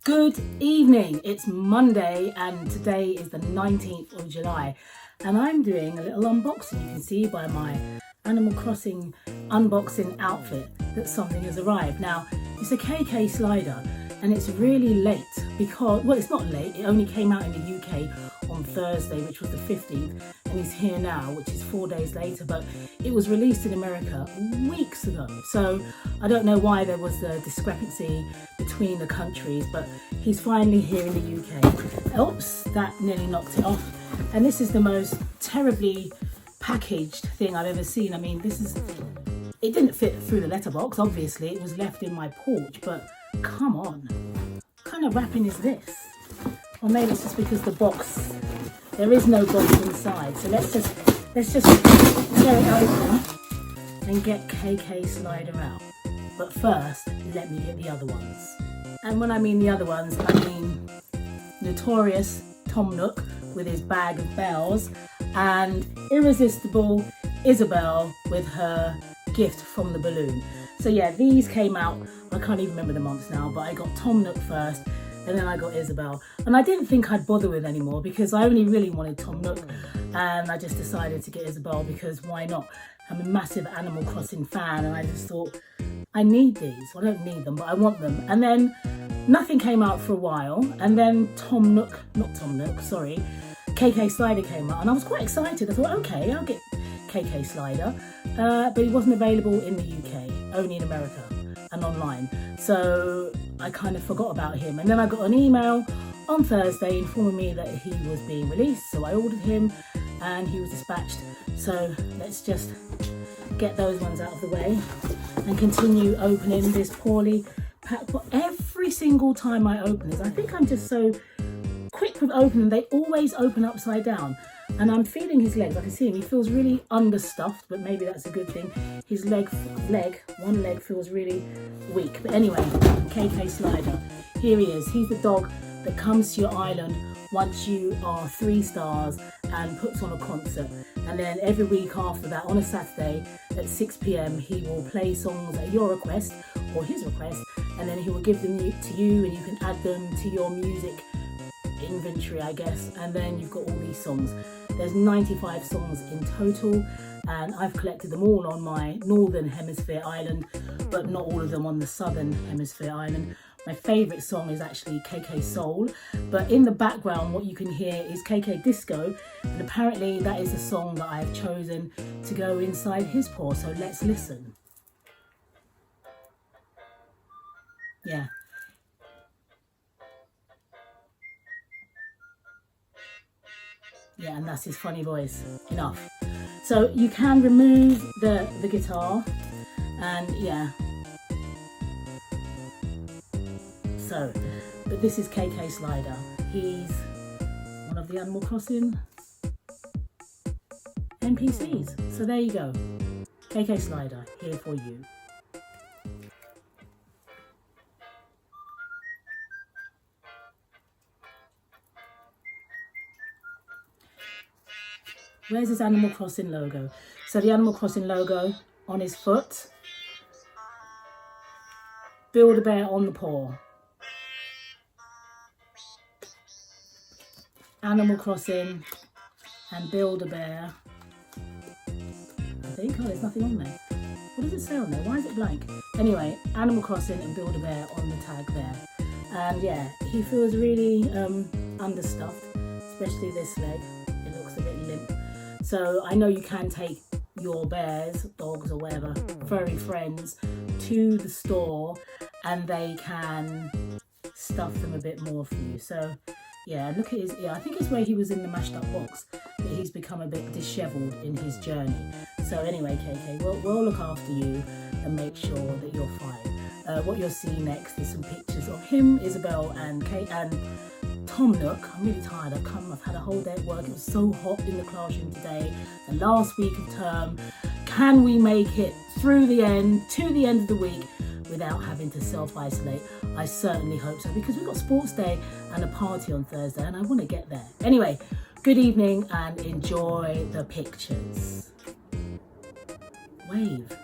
Good evening, it's Monday and today is the 19th of July and I'm doing a little unboxing. You can see by my Animal Crossing unboxing outfit that something has arrived. Now, it's a KK slider and it's really late because, well, it's not late, it only came out in the UK on Thursday, which was the 15th, and it's here now, which is 4 days later, but it was released in America weeks ago. So I don't know why there was a discrepancy between the countries, but he's finally here in the UK. Oops, that nearly knocked it off. And this is the most terribly packaged thing I've ever seen. I mean, it didn't fit through the letterbox, obviously, it was left in my porch, but come on, what kind of wrapping is this? Or maybe it's just because the box, there is no box inside. So let's just tear it open and get KK Slider out. But first, let me get the other ones. And when I mean the other ones, I mean notorious Tom Nook with his bag of bells and irresistible Isabel with her gift from the balloon. So yeah, these came out, I can't even remember the months now, but I got Tom Nook first and then I got Isabel. And I didn't think I'd bother with anymore because I only really wanted Tom Nook and I just decided to get Isabel because why not? I'm a massive Animal Crossing fan and I just thought, I need these. Well, I don't need them, but I want them. And then nothing came out for a while and then KK Slider came out and I was quite excited. I thought, okay, I'll get KK Slider, but it wasn't available in the UK, only in America and online. So I kind of forgot about him. And then I got an email on Thursday informing me that he was being released. So I ordered him and he was dispatched. So let's just get those ones out of the way and continue opening this poorly packed. But every single time I open this, I think I'm just so quick with opening, they always open upside down. And I'm feeling his legs, I can see him, he feels really understuffed, but maybe that's a good thing. His one leg feels really weak. But anyway, KK Slider, here he is. He's the dog that comes to your island once you are 3 stars and puts on a concert. And then every week after that, on a Saturday at 6 p.m, he will play songs at your request or his request, and then he will give them to you and you can add them to your music inventory, I guess, and then you've got all these songs. There's 95 songs in total and I've collected them all on my northern hemisphere island, but not all of them on the southern hemisphere island. My favourite song is actually KK Soul, but in the background what you can hear is KK Disco, and apparently that is the song that I have chosen to go inside his paw. So let's listen. Yeah. Yeah, and that's his funny voice. Enough. So you can remove the guitar and yeah. So, but this is KK Slider. He's one of the Animal Crossing NPCs. So there you go. KK Slider, here for you. Where's his Animal Crossing logo? So the Animal Crossing logo on his foot. Build-A-Bear on the paw. Animal Crossing and Build-A-Bear. I think, oh, there's nothing on there. What does it say on there? Why is it blank? Anyway, Animal Crossing and Build-A-Bear on the tag there. And yeah, he feels really understuffed, especially this leg. It looks a bit limp. So I know you can take your bears, dogs or whatever, furry friends to the store and they can stuff them a bit more for you. So yeah, look at his ear. I think it's where he was in the mashed up box that he's become a bit disheveled in his journey. So anyway, KK, we'll look after you and make sure that you're fine. What you'll see next is some pictures of him, Isabel and Kate and Tom Nook. I'm really tired. I've had a whole day at work. It was so hot in the classroom today. The last week of term. Can we make it through the end, to the end of the week without having to self-isolate? I certainly hope so, because we've got sports day and a party on Thursday and I want to get there. Anyway, good evening and enjoy the pictures. Wave.